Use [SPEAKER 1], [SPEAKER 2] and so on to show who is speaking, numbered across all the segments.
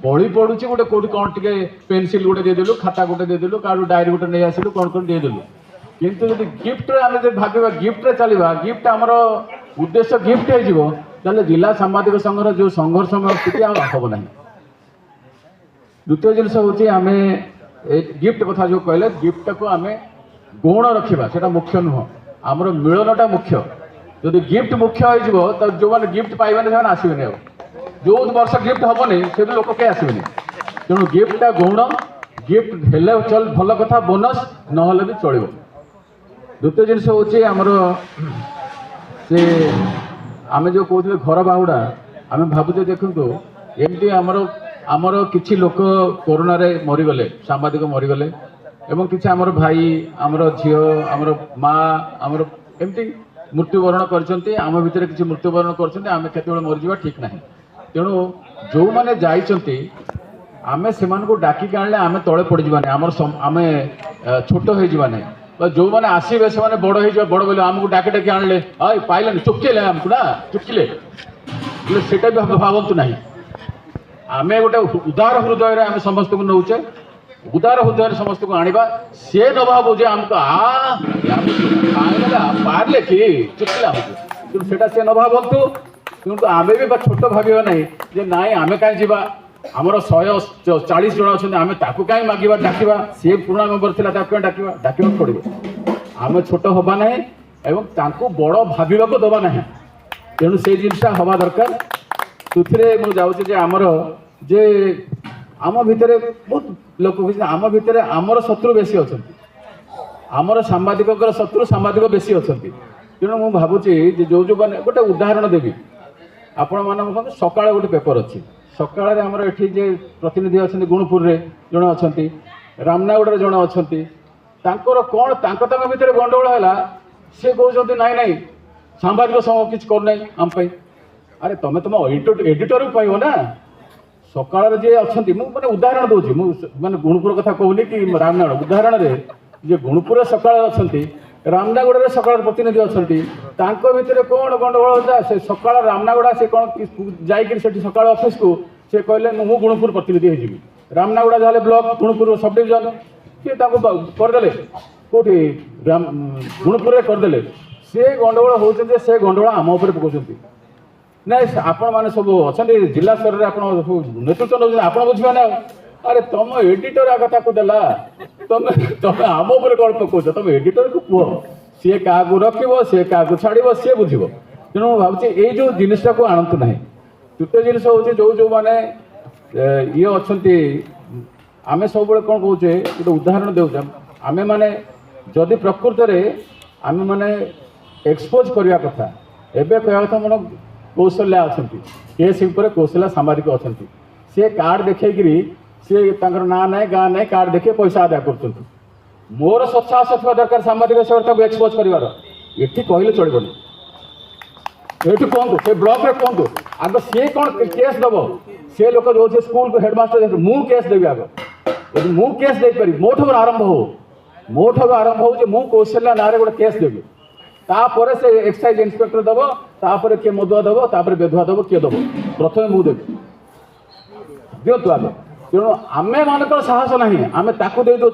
[SPEAKER 1] बड़ी पड़ू गोटे कौटी कौन टे पेनसिल गोटे देदेलु खाता गोटे देदेलु क्या डायरी गोटे नहीं आसलु कौन कौन देदेलु किंतु जब गिफ्ट आम भाव गिफ्ट चलवा गिफ्ट आमर उद्देश्य गिफ्ट हो जिला सांबादिक संघर जो संघर्षमय स्थिति हम ना। द्वितीय जिनस हूँ आम गिफ्ट कथा जो कहले गिफ्ट को आम गौण रखा से मुख्य नुह आमर मिलनटा मुख्य जदि गिफ्ट मुख्य हो जो मैंने गिफ्ट पाइबे से आसबे जो वर्ष गिफ्ट हेनी से लोक कहीं आसबे तेणु गिफ्टा गौण गिफ्ट हेले चल भल कथा बोनस ना भी चलो। द्वितीय जिनस हूँ आमर से आम जो कहते घर बाहुड़ा आम भावुचे देखु एमती आमर आमर किछि लोक कोरोना रे मरीगले सांबादिक मरीगले एवं किछि आमर भाई आमर झील आमर माँ आमर एमती मृत्युवरण करछन्ति आम भितर किछि मृत्युवरण करछन्ति आम केतेबेले मरीजिबा ठीक नाही तेणु जो माने जाइछन्ति आमे सेमान को डाकी आनले आमे तळे पड़ जिबानी आमर आमे छोट हो जिबानी जो मैंने आसबे से बड़ हो बड़ बोले आमको डाके डाके आणले पाइले चुपकिले आमको ना चुपकिले सेटा भी भावतु ना आम गोटे उदार हृदय आम समस्त को नौचे उदार हृदय समस्त को आने सी न भाव जे आमको पारे कि चुपकिले आमको सेटा सी न भावतु किंतु आम भी छोट भाव ना ना आम कहीं जावा आमर 140 जन अच्छा आम ताकू कहीं मागिबा डाकिबा सी पुराना मेम्बर थिला ताकू डाकिबा डाकिबा पड़े आम छोट हवा ना एवं तांको बड़ भाविबा दबा ना तेणु से जिनसा हवा दरकार तुथिरे मु जाउचे जे आमर जे आम भितर बहुत लोक आम भितर आमर शत्रु बेसी अछंती आमर सांबादिक शत्रु सांबादिक बेसी अछंती तेणु मु भाबुची जे जो जो माने गोटे उदाहरण देबी आपण माने सकाळे गोटे पेपर अछि सकाळ आमर एठी जे प्रतिनिधि अच्छा गुणपुर रे जड़े अच्छा रामनागुड़ा जड़े अच्छा कौन भितर गंडगोल है सी कहते नाई नाई सांबादिक समूह किसी करना आम अरे तुम तुम एडिटर भी पाइब ना सकाळ जे अच्छा मैंने उदाहरण दूसरी मैंने गुणपुर कथा कहूनी कि रामनागुड़ा उदाहरण रे जे गुणपुर सकाळ अच्छा रामनागुड़ा सकाळ प्रतिनिधि अच्छा भितर कौन गंडगोल होता से सकाळ रामनागुड़ा से कौन जाकि सकाळ ऑफिस को से कहले मु गुणपुर प्रतिनिधि हो रामनागुड़ा जहाँ ब्लॉक गुणपुर सब डिविजन सी करदे कौटी गुणपुर करदे से गंडगोल होते से गंडगोल आम उपर पकाउछन्ति ना आपण मैंने सब अच्छा जिला स्तर में आप नेतृत्व नौ आप बुझे ना अरे तुम एडिटर आ कथा को देला तुम तुम आम उपर कौन पकाउछ तुम एडिटर को कह सी क्या रखिब सी क्या छाड़ सी बुझ तेणु भावुँ ये जो जिनटा को आणतु ना। तृतीय जिनस हूँ जो जो मैंने ये अच्छा आम सब कौन कहे गोटे उदाहरण देचे आम मैंने जदि प्रकृत में आम मैंने एक्सपोज करने कथा एवं कह कथा मन कौशल्या अच्छा केस कौशल्या सांबादिक अच्छा सी कार्ड देखी सी ना ना गाँ ना कार्ड देखिए पैसा आदाय कर मोर सत्साहस थोड़ा दरकार सांबादिक एक्सपोज कर ये कहले चलबनी ये कहतु से ब्लॉक रे कहतु आग सी कौन केस दब से लोक जो स्कूल को हेडमास्टर मु केस देवी आग यदि मु केस दे पारि मोठू आरंभ हो मु कौशल्या ना गोटे केस देवी तापर से एक्साइज इन्स्पेक्टर दब तापर किए मदुआ दब तापर बेधुआ दब किए दब प्रथम मु देवी दिंतु आगे तेणु आमे मानक साहस ना आम ताकू दे दे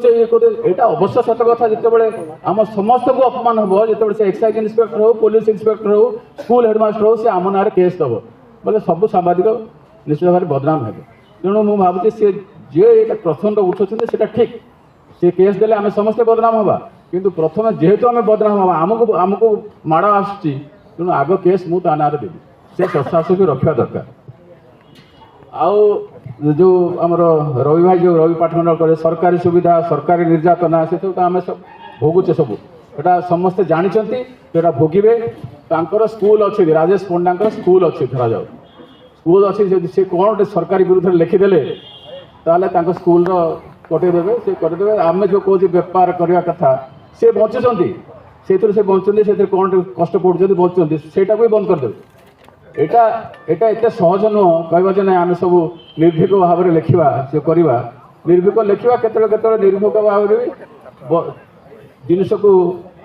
[SPEAKER 1] यहाँ अवश्य सत कथा जिते आम समस्त को अपमान हम जो से एक्साइज इन्स्पेक्टर हो पुलिस इन्स्पेक्टर हो स्कूल हेडमास्टर हो सी आम ना केस दब बोले सब सांबादिक निश्चित भाव बदनाम है तेणु मुझे भावुँ सी जे प्रथम उठुंत से ठीक सी केस देले आम समस्ते बदनाम हवा किंतु प्रथम जेहेतु आम बदनाम हवा आमको आमको माड़ आसुची तेणु आग केस मु ता ना देवी से प्रशासन भी रखा दरकार। आउ जो आमर रवि भाई जो रवि पाठमंडल करे सरकारी सुविधा सरकारी निर्यातना से सब आम सब भोगुचे सब यहाँ समस्ते जानते यहाँ भोगे स्कूल अच्छे राजेश पंडा स्कूल अच्छे धरा जाओ स्कूल अच्छे सी कौन गोटे सरकारी विरुद्ध लिखिदेले ताल स्कूल कटेदेवे से करदे आम जो कहे बेपार करने कथा सी बचुंट से बचुंट से कौन कष्ट पड़ुंट बचुंट से बंद करदे एटा एत सहज नुह कह ना आम सब निर्भीक भाव में लिखा से करवा निर्भीक लिखा केत निर्भीक भाव में जिनस को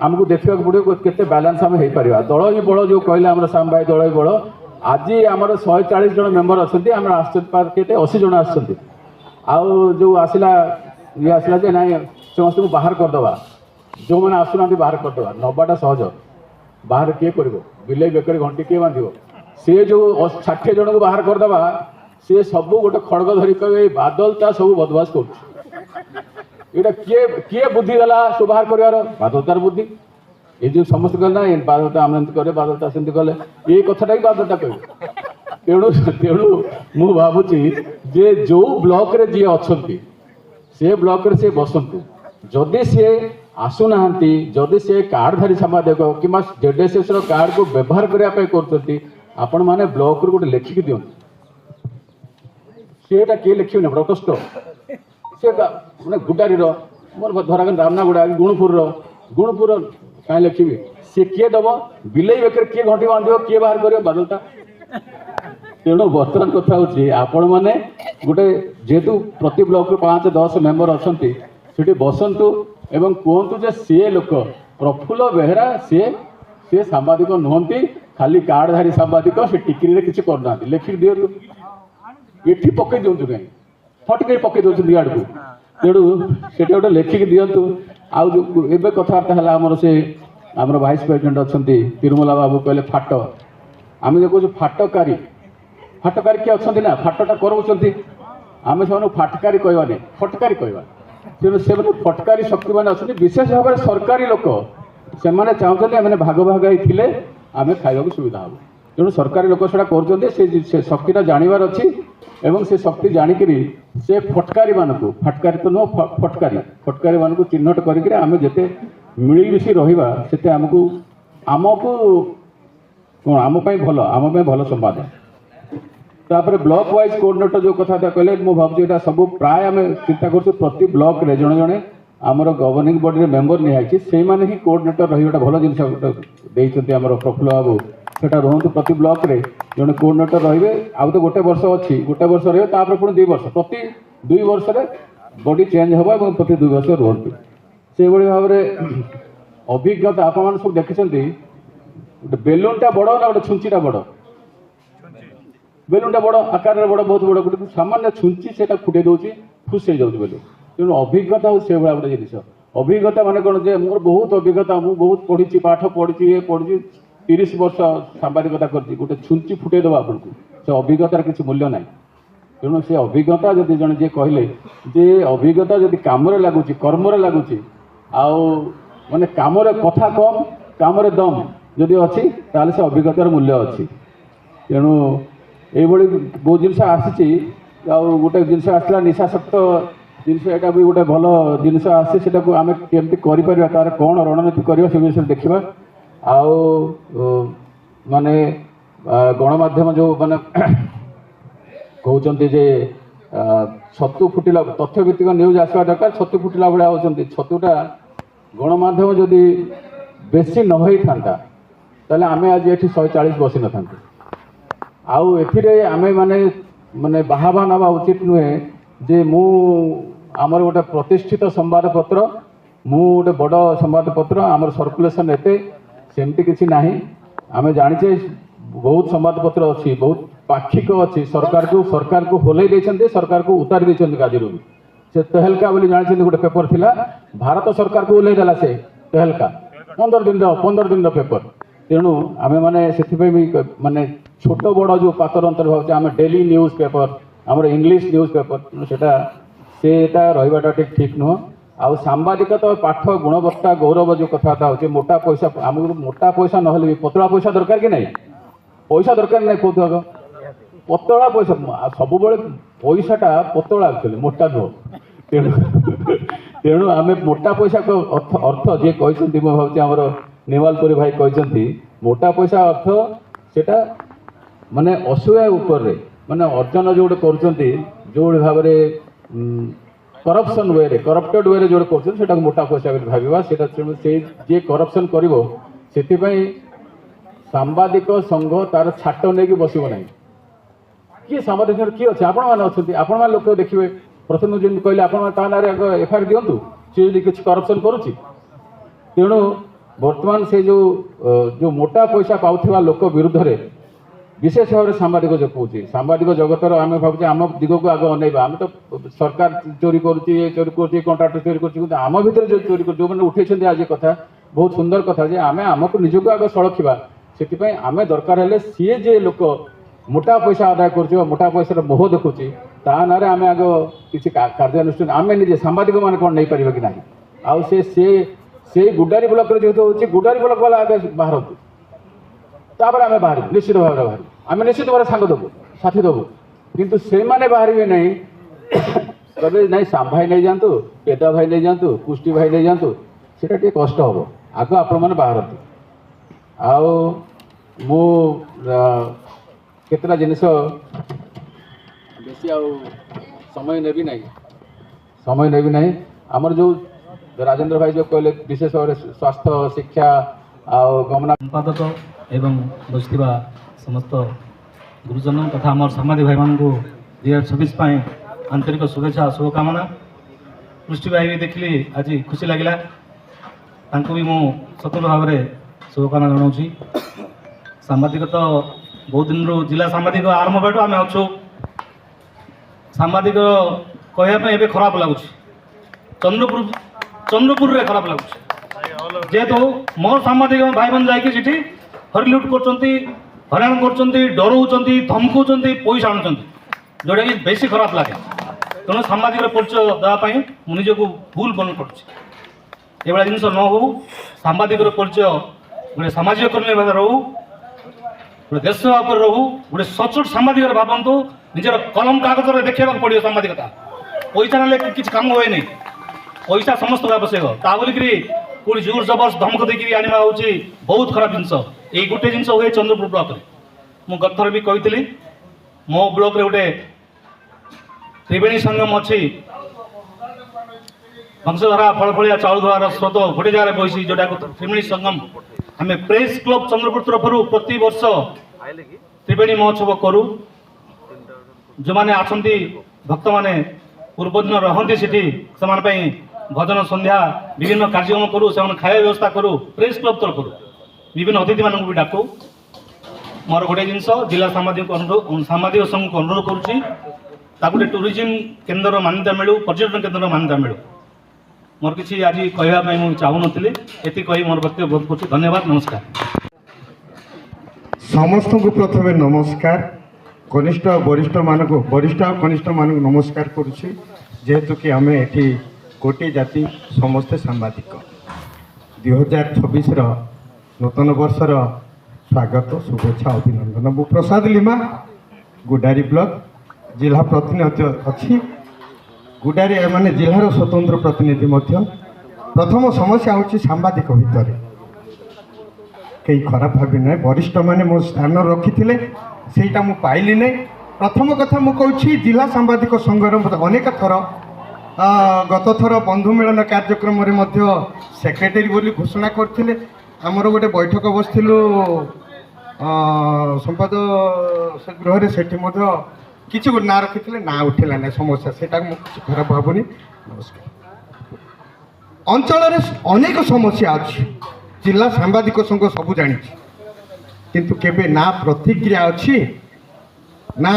[SPEAKER 1] आमको देखा पड़ो के बैलेंस आम हो पार दल ही बड़ जो कहले आम श्याम भाई दल ही बड़ आज आमर 140 जन मेम्बर अच्छा आम आसते 80 जन आउ आसला ये आसला जे ना समस्त बाहर करदे जो मैंने आसुना बाहर करदे नवाटा सहज बाहर किए कर बिले बेकर घंटी किए बांध सी जो 60 जन को बाहर करदे सी सब गोटे खड़ग धरी कहे बादलता सब बदमाश कर किए किए बुद्धि गला सब बाहर कर बादलतार बुद्धि ये जो समस्त कहे ना बादलता आम करे बादलता सेमती कले ये कथाटा ही बादलता कहे तेणु तेणु मु भावुची जे जो ब्लॉक रे जी अच्छा से ब्लॉक रे से बसंतु जदि सी आसुना जदि से कार्डधारी संपादक कि जेडीएसएस कार्ड को व्यवहार करने कर आपण मैंने ब्लॉक रू गोटे लिखिकी दिखाँ सीटा किए लिखे प्रकोष्ठ सी मैंने गुडारी मोर धरागन रामनागुड़ा गुणपुर कहीं लिखी सी किए दब बिले बेकर किए घंटी बांध किए बाहर कर बादलता तेणु बर्तमान कथा आपण मैंने गोटे जेहेतु प्रति ब्लॉक 5-10 मेम्बर अच्छा से बसतु एवं कहतु जे सी लोक प्रफुल्ल बेहरा सी सांबादिक नुहति खाली कार्डधारी सांबादिक से टिकरी किसी करना लिखिक दिंतु ये पकई दिंतु कहीं फटक पकई दौर आड़ को तेणु से गोटे लिखिक दिंतु आउ कथबार्ता है आमर से आमर भाइस प्रेसिडेंट अच्छा तिरुमला बाबू कहले फाट आम देखो फाटकारी किए अच्छा ना फाटटा कराऊँ आम से फाटकारी कहवानी फटकारी कहवा तेणु से फटकारी शक्ति मैंने अच्छा विशेष भाव में सरकारी लोक से चाहते आम भाग भाग होते आम खावा सुविधा हम तेणु सरकारी लोक से शक्तिटा जानवर अच्छी एवं से शक्ति जाणिक से फटकारी मानक फटकारी तो नुह फटकारी मानक चिन्हट करके आम जिते मिलमिशी रहा से आमको आमको कौन आम भल भल संवाद तापर ब्लॉक वाइज कोऑर्डिनेटर जो कथा कहले मु भावुँ यहाँ सब प्राय आम चिंता कर प्रति ब्लॉक रे जड़े जड़े आमर गवर्निंग बॉडी मेम्बर निहाई से मैंने ही कोऑर्डिनेटर रही गोटे भल जिन आम प्रफुल्ल बाबू सेटा रुहतु प्रति ब्लॉक रे जड़े कोऑर्डिनेटर रे आउ तो गोटे वर्ष अच्छी गोटे वर्ष रही पुणी 2 वर्ष प्रति 2 वर्ष बॉडी चेंज हम और प्रति 2 वर्ष रुहतु से भाव में अभिज्ञता आप सब देखते गोटे बेलूनटा बड़ ना गोटे छुंचीटा बड़ बेलूनटा बड़ आकार बड़ बहुत बड़ गोटे सामान्य छुंची से फुटे दूसरी फुस हो जाऊँ बेलून तेणु अभिज्ञता हूँ से भाया गोटे जिन अभिज्ञता माने कौन जे मोर बहुत अभिज्ञता मुझे बहुत पढ़ी पाठ पढ़ी पढ़ी 30 वर्ष सांबादिकता कर गोटे छुंची फुटे देवा आपको से अभिज्ञतार किसी मूल्य ना तेणु से अभिज्ञता जदि जन जे कहले जे अभिज्ञता जदि कम लगुच कर्म लगुच आने कम कथा कम कम दम जदि अच्छी ताले से अभिज्ञतार मूल्य अच्छी तेणु ये बहुत जिन आसी गोटे जिन आसला निशाशक्त जिनस यहाँ भी गोटे भल जिनस आसे आम केमती कर तार कौन रणनीति करवा से विषय देखा आउ माने गणमाध्यम जो माने कहते जे छतु फुटिला तथ्य भित्तिक न्यूज आसवा दरकार छतु फुटिला भाया होती छतुटा गणमाध्यम जदि बेसी न होता ताले आम आज ये 140 बसी न था आउ एथिरे आमे माने माने बाहाबा नवा उचित नुहे जे मु आमर गोटे प्रतिष्ठित संवादपत्र मु गोटे बड़ संवादपत्र आमर सर्कुलेशन एते सेमती किसी ना आम जाचे बहुत संवादपत्र अच्छी बहुत पाक्षिक अच्छी सरकार को होलई देते सरकार को उतारी देते गाजीरू से तेहलका बोली जानते गोटे पेपर थिला भारत सरकार को ओल्लई देला से तेहलका 15 दिन पेपर तेणु आम मैंने से माने छोट बड़ जो पातर अंतर भाव आम डेली न्यूज पेपर आम इंग्लिश न्यूज पेपर सेटा रहा ठीक नुह आउ सांबादिकता तो पाठ गुणवत्ता गौरव जो कथबार्ता हो मोटा पैसा आमको मोटा पैसा ना भी पतला पैसा दरकार कि नहीं पैसा दरकार नहीं कौन आग पतला पैसा सब पैसाटा पतला एक्चुअली मोटा नुह तेणु तेणु आम मोटा पैसा अर्थ जी कहते मैं भावी आमर निवालपुरी भाई कहते मोटा पैसा अर्थ सेटा माने असुया उपर माने अर्जन जो गोटे कर भाव करप्शन वे करप्टेड वे जो कर मोटा पैसा भावा से जी करप्शन कर सांबादिक संघ तार छाट नहीं बसब ना किए सांबादिक किए अच्छे आपण मैंने लोक देखिए प्रथम जमी कहले आप एफआईआर दिंतु सी किसी करप्शन करुच्ची तेणु बर्तमान से जो मोटा पैसा पाउथिबा लोक विरुद्ध रे विशेष भाव में सांबादिक जो कौन सांबादिक जगतर आम भावुँ आम दिग को आग अनेबा आम तो सरकार चोरी कर कंट्राक्टर चोरी कर आम भर जो चोरी कर जो मैंने उठे आज कथा बहुत सुंदर कथा जे आम आमको निजक आग सड़खा से आम दरकार है सी जे लोक मोटा पैसा आदाय कर मोटा पैसा मोह देखुची ता ना आम आग किसी कार्यानुष्ठान आम निजे सांबादिक मैंने कौन नहीं पार कि ना आउ से गुडारी ब्लॉक जेहतु हो गुडारी ब्लॉक वाला आगे बाहर तापर आम बाहर निश्चित भाव में बाहर आम निश्चित भाव सांग देवु साथी देवु किंतु से माने बाहर नहीं कहे नहीं श्याम भाई नहीं जातु पेदा भाई नहीं जातु पुष्टि भाई नहीं जातु सीटा टे कष्ट हम आग आपण मैंने बाहर केतला जिनिस बेसी समय नेबी नहीं आमर जो राजेंद्र भाई जो कहले विशेष भाव स्वास्थ्य शिक्षा गमना
[SPEAKER 2] संपादक एवं बसुवा समस्त गुरुजन तथा आम सामाजिक भाई मान 2026 आंतरिक शुभेच्छा शुभकामना पुष्टि भाई भी देखली आज खुशी लगे भी मु स्वतंत्र भाव में शुभकामना जनाऊँगी सांबादिक तो बहुत दिन रू जिला सांबादिक आरंभ बेटू आम अच्छु सांबादिक कहवाई खराब लगुच चंद्रपुर रे खराब लगुच जेहेतु मोर सांबादिक भाई मैंने जाकि हरिलुट कर हराण कर डराऊँ धमकाऊँ पैसा आणुं जोटा कि बेसी खराब लगे तेणु सांबादिक परिचय देवाई मुझे निजक भूल बन कर जिन न हो सांबादिक परिचय गोटे सामाजिक कर्मी भाव रहू गोटे देश सेवा पर रहू गोटे सचोट सांबादिक भावतु निजर कलम कागज में देखा पड़ो सांबादिकता पैसा ना कि कम हुए नहीं पैसा समस्त आवश्यक ता बोलिकी पुणी जोर जबरदस्त धमक देकर आने हूँ बहुत खराब जिनस ये गोटे जिन हुए चंद्रपुर ब्लॉक में गत थर भी कही मो ब्लॉक रे गोटे त्रिवेणी संगम अच्छी वंशधारा फलफलिया चाउल धरार स्रोत गोटे जगह बसी जोटा त्रिवेणी संगम आम प्रेस क्लब चंद्रपुर तरफ प्रति वर्ष त्रिवेणी महोत्सव करूँ जो मैंने आसती भक्त मैंने पूर्वदिन रहती से भजन संध्या विभिन्न कार्यक्रम करूँ से खाया व्यवस्था करूँ प्रेस क्लब तरफ विभिन्न अतिथि मानक भी डाकू मोर गोटे जिनस जिला सांबादिक संघ को अनुरोध करुँचे टूरिज्म केन्द्र मान्यता मिलू पर्यटन केन्द्र मान्यता मिलू मोर किसी आज कहवाई मुझे चाहूनी ये कही मोर वक्तव्य बहुत कुछ धन्यवाद नमस्कार
[SPEAKER 3] समस्त को प्रथम नमस्कार कनिष्ठ वरिष्ठ मानक वरिष्ठ कनिष्ठ मानक नमस्कार करुँचे जेहेतु कि आम ये गोटे जाति समस्ते सांबादिक 2026 नूतन वर्षर स्वागत शुभेच्छा अभिनंदन मु प्रसाद लिमा गुडारी ब्लॉक जिला प्रतिनिधि अच्छी गुडारी माने जिलार स्वतंत्र प्रतिनिधि प्रथम समस्या हूँ सांबादिक भितर कई खराब भावी ना वरिष्ठ माने मो स्थान रखी सेटा मु पाइली नहीं प्रथम कथा मु कहूँ जिला सांबादिक संघर अनेक थर गत थर बंधु मिलन कार्यक्रम सेक्रेटरी बोली घोषणा करते आमर गोटे बैठक बसलु संपाद गृह से किसी गोटे ना रखी ना उठेला ना समस्या से खराब भावुनी नमस्कार अंचल अनेक समस्या अच्छी जिला सांबादिक संघ सबू जानी किंतु केबे ना प्रतिक्रिया अच्छी ना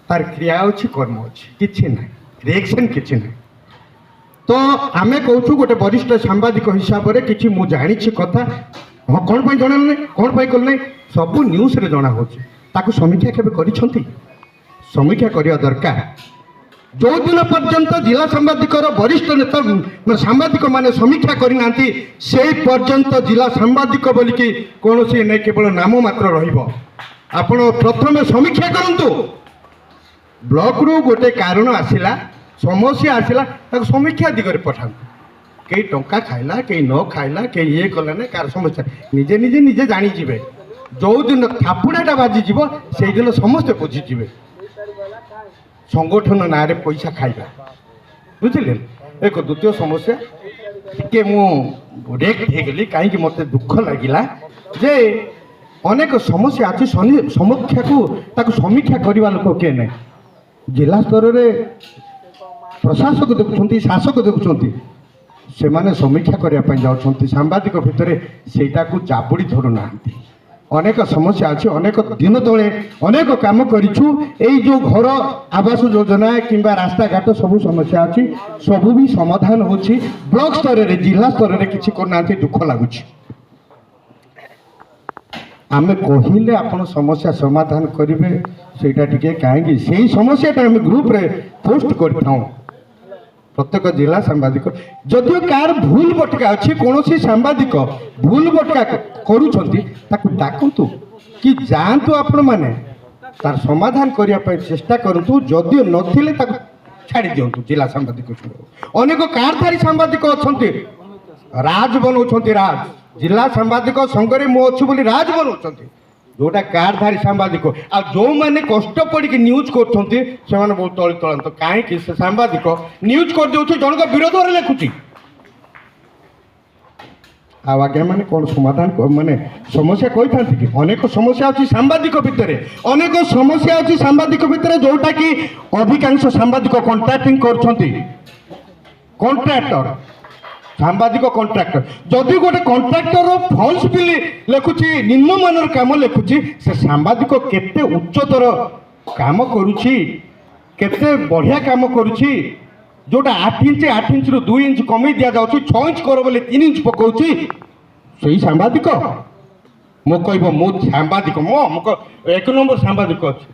[SPEAKER 3] तार क्रिया अच्छी कर्म अच्छी किसी ना रिएक्शन किसी ना तो आमे कहूँ गोटे वरिष्ठ सांबादिक हिसाब से किसी मु जानी कथा हाँ कौन पर जन ना कौन पर कल ना सब न्यूज रे जना हो समीक्षा केवे समीक्षा करवा दरकार जो दिन पर्यंत जिला सांबादिक वरिष्ठ नेता सांबादिक माने समीक्षा करना से पर्यंत जिला सांबादिक बोलिकी कौन सी नहीं केवल नाम मात्र आपण प्रथम समीक्षा करूँ ब्लॉक रू गोटे कारण आसला समस्या आसला समीक्षा दिगरे पठा कई टंका खाइला कई न खाइला कई ये कला ना कार समस्या निजे निजे निजे जानीजे जो दिन थापुड़ाटा बाजिज से दिन समस्ते बुझीजे संगठन ना रे पैसा खाइबा बुझिले एक द्वितीय समस्या टिके मु रेक्ट हेगली कहीं मत दुख लगिला जे अनेक समस्या अच्छी समीक्षा को समीक्षा करने लोक किए ना जिला स्तर में प्रशासक देखुं शासक देखुं से माने समीक्षा करने जाऊँ सांबादिक भितर सेटा को जाबुड़ी धरू ना অনেক সমস্যা আছে, অনেক দিন তলে অনেক কাম করিছু। এই যে ঘর আবাস যোজনা কিংবা রাস্তাঘাট সবু সমস্যা আছে, সবু বি সমাধান হচ্ছে। ব্লক স্তরের জিলা স্তরের কিছু করনা, দুঃখ লাগুছে। আমি কহিলে আপনার সমস্যা সমাধান করবে, সেইটা টিকে কাহিঁকি সেই সমস্যাটা আমি গ্রুপরে পোস্ট করিথাও প্রত্যেক জেলা সাংবাদিক। যদিও কার ভুল বটকা ଅଛି, কৌশি সাংবাদিক ভুল বটকা করুଛନ୍ତି, তাকে ডাকন্তু কি যাଆନ୍ତୁ ଆପଣ ମାନେ তার সমাধান করিয়া পাই চেষ্টা করন্তু। যদিও নথিলে তাকে ছাড়ি দিয়ন্তু জেলা সাংবাদিক। অনেক কারধারী সাংবাদিক অଛନ୍ତି, রাজ বনাউଛନ୍ତି, রাজ জিলা সাংবাদিক সংঘরে ମୁଁ ଅଛି ବୋଲି ରାଜ ବନାଉଛନ୍ତି, ଯୋଉଟା କାର୍ଡଧାରୀ ସାମ୍ବାଦିକ। ଆଉ ଯେଉଁମାନେ କଷ୍ଟ ପଡ଼ିକି ନ୍ୟୁଜ୍ କରୁଛନ୍ତି ସେମାନେ ବହୁତ ତଳି ତଳାନ୍ତ। କାହିଁକି ସେ ସାମ୍ବାଦିକ ନ୍ୟୁଜ୍ କରିଦେଉଛି, ଜଣଙ୍କ ବିରୋଧରେ ଲେଖୁଛି। ଆଉ ଆଜ୍ଞା ମାନେ କ'ଣ ସମାଧାନ ମାନେ ସମସ୍ୟା କହିଥାନ୍ତି କି? ଅନେକ ସମସ୍ୟା ଅଛି ସାମ୍ବାଦିକ ଭିତରେ, ଅନେକ ସମସ୍ୟା ଅଛି ସାମ୍ବାଦିକ ଭିତରେ, ଯୋଉଟାକି ଅଧିକାଂଶ ସାମ୍ବାଦିକ କଣ୍ଟ୍ରାକ୍ଟିଂ କରୁଛନ୍ତି। କଣ୍ଟ୍ରାକ୍ଟର ସାମ୍ବାଦିକ କଣ୍ଟ୍ରାକ୍ଟର, ଯଦି ଗୋଟେ କଣ୍ଟ୍ରାକ୍ଟର ଫଲ୍ସ ବିଲ୍ ଲେଖୁଛି, ନିମ୍ନମାନର କାମ ଲେଖୁଛି, ସେ ସାମ୍ବାଦିକ କେତେ ଉଚ୍ଚତର କାମ କରୁଛି, କେତେ ବଢ଼ିଆ କାମ କରୁଛି। ଯୋଉଟା 8 ଇଞ୍ଚରୁ 2 ଇଞ୍ଚ କମେଇ ଦିଆଯାଉଛି, 6 ଇଞ୍ଚ କର ବୋଲି 3 ଇଞ୍ଚ ପକାଉଛି, ସେଇ ସାମ୍ବାଦିକ। ମୁଁ କହିବ ମୁଁ ସାମ୍ବାଦିକ, ମୁଁ 1 ନମ୍ବର ସାମ୍ବାଦିକ ଅଛି।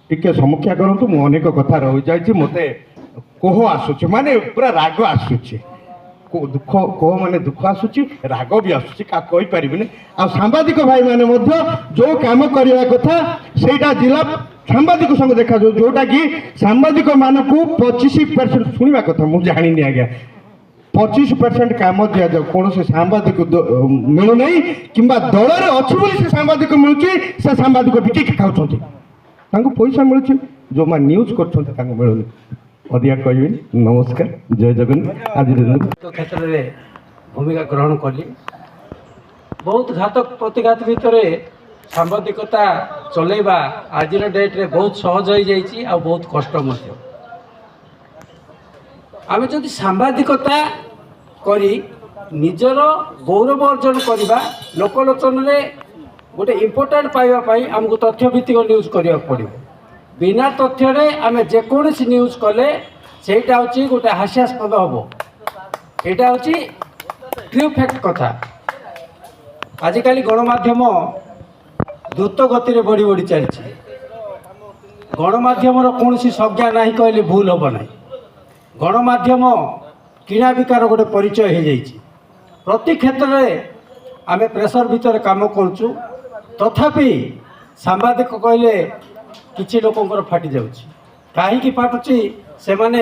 [SPEAKER 3] ଟିକେ ସମୀକ୍ଷା କରନ୍ତୁ। ମୁଁ ଅନେକ କଥା ରହିଯାଇଛି, ମୋତେ କୋହ ଆସୁଛି, ମାନେ ପୁରା ରାଗ ଆସୁଛି। ଦୁଃଖ କୋହ ମାନେ ଦୁଃଖ ଆସୁଛି, ରାଗ ବି ଆସୁଛି, କାହା କହିପାରିବିନି। ଆଉ ସାମ୍ବାଦିକ ଭାଇମାନେ ମଧ୍ୟ ଯେଉଁ କାମ କରିବା କଥା ସେଇଟା ଜିଲ୍ଲା ସାମ୍ବାଦିକ ସଂଘ ଦେଖାଯାଉ, ଯେଉଁଟାକି ସାମ୍ବାଦିକମାନଙ୍କୁ 25% ଶୁଣିବା କଥା। ମୁଁ ଜାଣିନି ଆଜ୍ଞା, 25% କାମ ଦିଆଯାଉ, କୌଣସି ସାମ୍ବାଦିକ ମିଳୁନାହିଁ, କିମ୍ବା ଦଳରେ ଅଛି ବୋଲି ସେ ସାମ୍ବାଦିକ ମିଳୁଛି। ସେ ସାମ୍ବାଦିକ ବିକିକି ଖାଉଛନ୍ତି, ତାଙ୍କୁ ପଇସା ମିଳୁଛି, ଯେଉଁମାନେ ନ୍ୟୁଜ୍ କରୁଛନ୍ତି ତାଙ୍କୁ ମିଳୁନି। ଅଧିକା କହିବିନି। ନମସ୍କାର, ଜୟ ଜଗନ୍ନାଥ। ଆଜିର
[SPEAKER 4] କ୍ଷେତ୍ରରେ ଭୂମିକା ଗ୍ରହଣ କଲି। ବହୁତ ଘାତ ପ୍ରତିଘାତ ଭିତରେ ସାମ୍ବାଦିକତା ଚଲେଇବା ଆଜିର ଡେଟ୍ରେ ବହୁତ ସହଜ ହୋଇଯାଇଛି, ଆଉ ବହୁତ କଷ୍ଟ ମଧ୍ୟ। ଆମେ ଯଦି ସାମ୍ବାଦିକତା କରି ନିଜର ଗୌରବ ଅର୍ଜନ କରିବା, ଲୋକଲୋଚନରେ ଗୋଟେ ଇମ୍ପୋର୍ଟାଣ୍ଟ ପାଇବା ପାଇଁ ଆମକୁ ତଥ୍ୟଭିତ୍ତିକ ନ୍ୟୁଜ୍ କରିବାକୁ ପଡ଼ିବ। ବିନା ତଥ୍ୟରେ ଆମେ ଯେକୌଣସି ନ୍ୟୁଜ୍ କଲେ ସେଇଟା ହେଉଛି ଗୋଟେ ହାସ୍ୟାସ୍ପଦ ହେବ। ଏଇଟା ହେଉଛି ଟ୍ରୁ ଫ୍ୟାକ୍ଟ କଥା। ଆଜିକାଲି ଗଣମାଧ୍ୟମ ଦ୍ରୁତ ଗତିରେ ବଢ଼ି ବଢ଼ି ଚାଲିଛି। ଗଣମାଧ୍ୟମର କୌଣସି ସଂଜ୍ଞା ନାହିଁ କହିଲେ ଭୁଲ ହେବ ନାହିଁ। ଗଣମାଧ୍ୟମ କିଣା ବିକାର ଗୋଟେ ପରିଚୟ ହୋଇଯାଇଛି। ପ୍ରତି କ୍ଷେତ୍ରରେ ଆମେ ପ୍ରେସର ଭିତରେ କାମ କରୁଛୁ, ତଥାପି ସାମ୍ବାଦିକ କହିଲେ କିଛି ଲୋକଙ୍କର ଫାଟି ଯାଉଛି। କାହିଁକି ଫାଟୁଛି? ସେମାନେ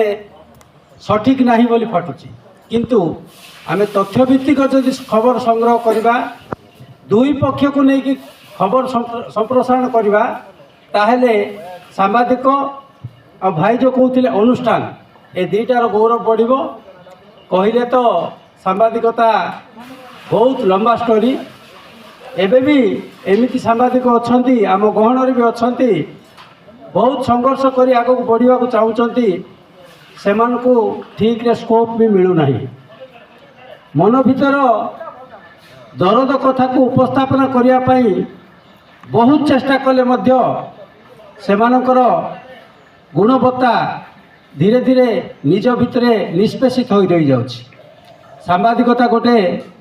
[SPEAKER 4] ସଠିକ୍ ନାହିଁ ବୋଲି ଫାଟୁଛି। କିନ୍ତୁ ଆମେ ତଥ୍ୟଭିତ୍ତିକ ଯଦି ଖବର ସଂଗ୍ରହ କରିବା, ଦୁଇ ପକ୍ଷକୁ ନେଇକି ଖବର ସମ୍ପ୍ରସାରଣ କରିବା, ତାହେଲେ ସାମ୍ବାଦିକ ଆଉ ଭାଇ ଯେଉଁ କହୁଥିଲେ ଅନୁଷ୍ଠାନ, ଏ ଦୁଇଟାର ଗୌରବ ବଢ଼ିବ। କହିଲେ ତ ସାମ୍ବାଦିକତା ବହୁତ ଲମ୍ବା ଷ୍ଟୋରି। ଏବେ ବି ଏମିତି ସାମ୍ବାଦିକ ଅଛନ୍ତି, ଆମ ଗହଣରେ ବି ଅଛନ୍ତି, ବହୁତ ସଂଘର୍ଷ କରି ଆଗକୁ ବଢ଼ିବାକୁ ଚାହୁଁଛନ୍ତି, ସେମାନଙ୍କୁ ଠିକ୍ରେ ସ୍କୋପ୍ ବି ମିଳୁନାହିଁ। ମନ ଭିତର ଦରଦ କଥାକୁ ଉପସ୍ଥାପନ କରିବା ପାଇଁ ବହୁତ ଚେଷ୍ଟା କଲେ ମଧ୍ୟ ସେମାନଙ୍କର ଗୁଣବତ୍ତା ଧୀରେ ଧୀରେ ନିଜ ଭିତରେ ନିଷ୍ପେଷିତ ହୋଇ ରହିଯାଉଛି। ସାମ୍ବାଦିକତା ଗୋଟେ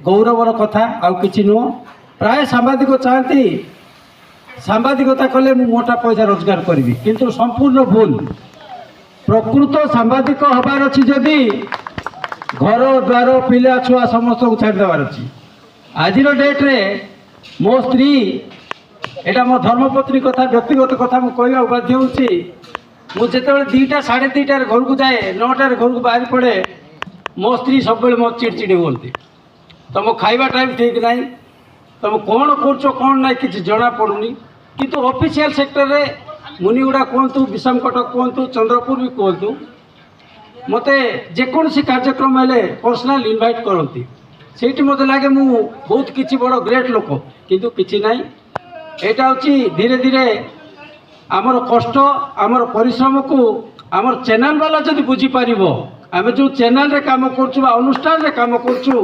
[SPEAKER 4] ଗୌରବର କଥା, ଆଉ କିଛି ନୁହଁ। ପ୍ରାୟ ସାମ୍ବାଦିକ ଚାହାନ୍ତି ସାମ୍ବାଦିକତା କଲେ ମୁଁ ମୋଟା ପଇସା ରୋଜଗାର କରିବି, କିନ୍ତୁ ସମ୍ପୂର୍ଣ୍ଣ ଭୁଲ। ପ୍ରକୃତ ସାମ୍ବାଦିକ ହେବାର ଅଛି ଯଦି ଘର ଦ୍ୱାର ପିଲା ଛୁଆ ସମସ୍ତଙ୍କୁ ଛାଡ଼ିଦେବାର ଅଛି। ଆଜିର ଡେଟ୍ରେ ମୋ ସ୍ତ୍ରୀ, ଏଇଟା ମୋ ଧର୍ମପତ୍ନୀ କଥା, ବ୍ୟକ୍ତିଗତ କଥା ମୁଁ କହିବାକୁ ବାଧ୍ୟ ହେଉଛି। ମୁଁ ଯେତେବେଳେ 2ଟା 2:30ଟାରେ ଘରକୁ ଯାଏ, 9ଟାରେ ଘରକୁ ବାହାରି ପଡ଼େ, ମୋ ସ୍ତ୍ରୀ ସବୁବେଳେ ମୋ ଚିଡ଼ଚିଡ଼ି ହୁଅନ୍ତି। ତୁମ ଖାଇବା ଟାଇମ୍ ଠିକ୍ ନାହିଁ, ତୁମେ କ'ଣ କରୁଛ କ'ଣ ନାହିଁ କିଛି ଜଣାପଡ଼ୁନି। କିନ୍ତୁ ଅଫିସିଆଲ ସେକ୍ଟରରେ ମୁନିଗୁଡ଼ା କୁହନ୍ତୁ, ବିଷମ କଟକ କୁହନ୍ତୁ, ଚନ୍ଦ୍ରପୁର ବି କୁହନ୍ତୁ, ମୋତେ ଯେକୌଣସି କାର୍ଯ୍ୟକ୍ରମ ହେଲେ ପର୍ସନାଲ ଇନଭାଇଟ୍ କରନ୍ତି। ସେଇଠି ମୋତେ ଲାଗେ ମୁଁ ବହୁତ କିଛି ବଡ଼ ଗ୍ରେଟ୍ ଲୋକ, କିନ୍ତୁ କିଛି ନାହିଁ। ଏଇଟା ହେଉଛି ଧୀରେ ଧୀରେ ଆମର କଷ୍ଟ, ଆମର ପରିଶ୍ରମକୁ ଆମର ଚ୍ୟାନେଲ୍ ବାଲା ଯଦି ବୁଝିପାରିବ, ଆମେ ଯେଉଁ ଚ୍ୟାନେଲ୍ରେ କାମ କରୁଛୁ ବା ଅନୁଷ୍ଠାନରେ କାମ କରୁଛୁ,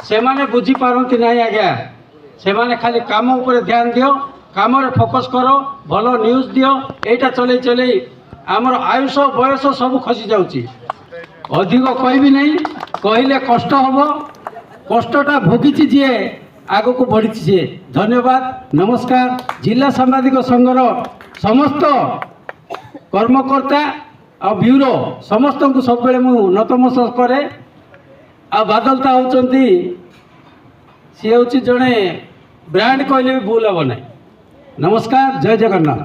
[SPEAKER 4] ସେମାନେ ବୁଝିପାରନ୍ତି ନାହିଁ ଆଜ୍ଞା। ସେମାନେ ଖାଲି କାମ ଉପରେ ଧ୍ୟାନ ଦିଅ, କାମରେ ଫୋକସ୍ କର, ଭଲ ନ୍ୟୁଜ୍ ଦିଅ। ଏଇଟା ଚଲେଇ ଚଲେଇ ଆମର ଆୟୁଷ ବୟସ ସବୁ ଖସି ଯାଉଛି। ଅଧିକ କହିବି ନାହିଁ, କହିଲେ କଷ୍ଟ ହେବ। କଷ୍ଟଟା ଭୋଗିଛି ଯିଏ ଆଗକୁ ବଢ଼ିଛି ସିଏ। ଧନ୍ୟବାଦ, ନମସ୍କାର। ଜିଲ୍ଲା ସାମ୍ବାଦିକ ସଂଘର ସମସ୍ତ କର୍ମକର୍ତ୍ତା ଆଉ ବ୍ୟୁରୋ ସମସ୍ତଙ୍କୁ ସବୁବେଳେ ମୁଁ ନତମସ୍ତକ କରେ। ଆଉ ବାଦଲତା ହେଉଛନ୍ତି, ସିଏ ହେଉଛି ଜଣେ ବ୍ରାଣ୍ଡ କହିଲେ ବି ଭୁଲ ହେବ ନାହିଁ। ନମସ୍କାର, ଜୟ ଜଗନ୍ନାଥ।